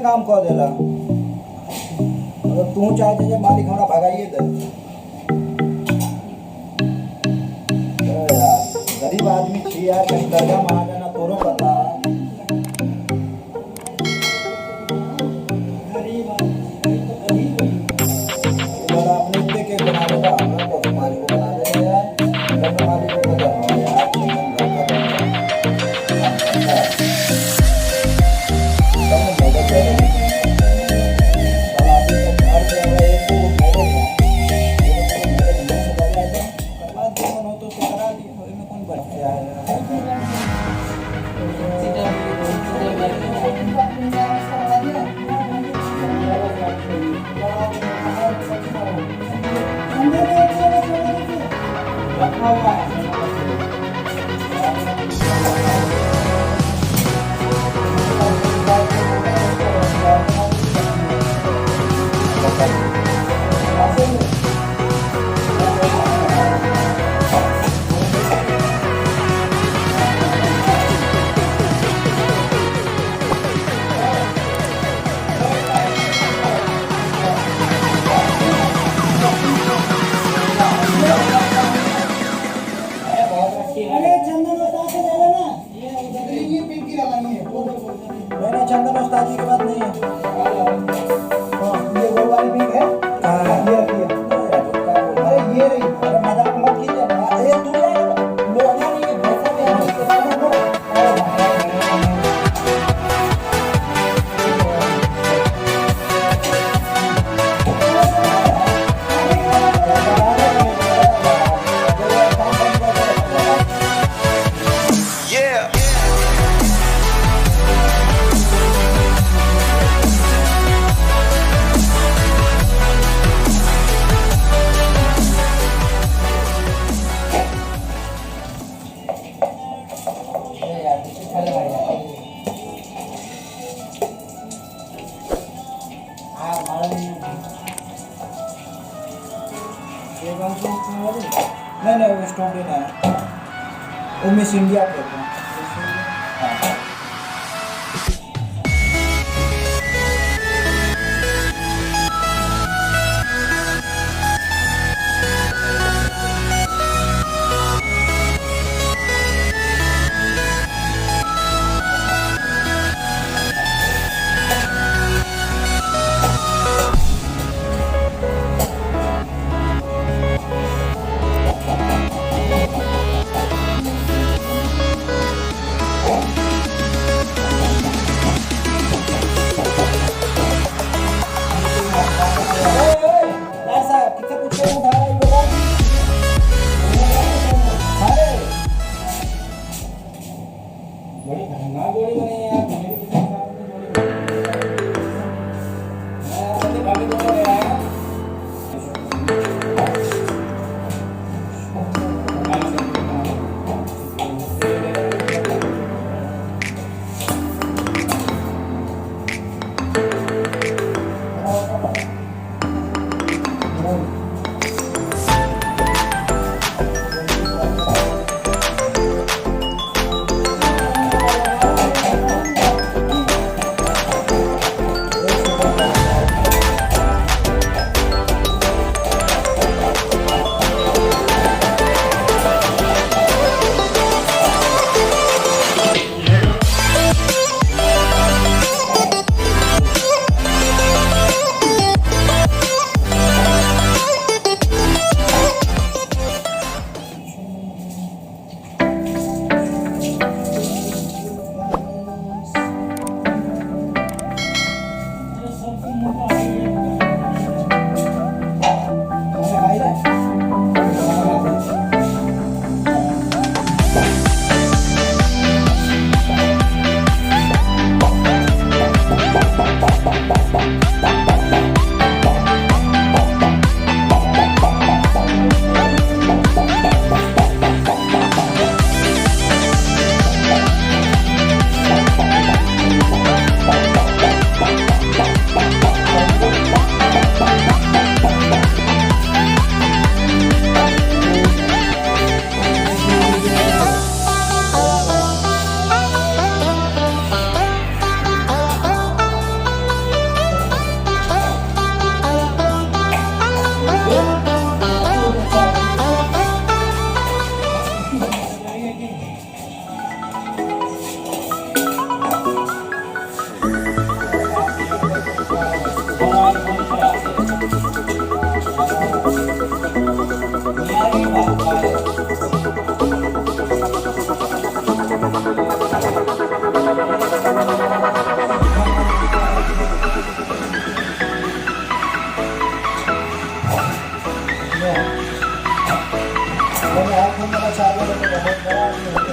काम कर देला। अगर तू चाहे जे मालिक हमरा भगाइए दे। यार गरीब आदमी छी यार, कहीं दरगाह में आ जाना तोरो पता। गरीब आदमी तो गरीब है। इधर आपने इतने के बना देगा, हमरा तो मालिक को बना देगा यार। घर मालिक को बता दो यार, चंदन उस्ताद जी की बात नहीं है। ये वो वाली पिंक है। ये अरे ये रही। अरे मजाक मत कीजिए। अरे तू लोना नहीं है, पैसा भी नहीं वो स्टोव लेना है, वो मिस इंडिया कहते हैं। मैंने 8 नंबर का चार्जर लेके बहुत बड़ा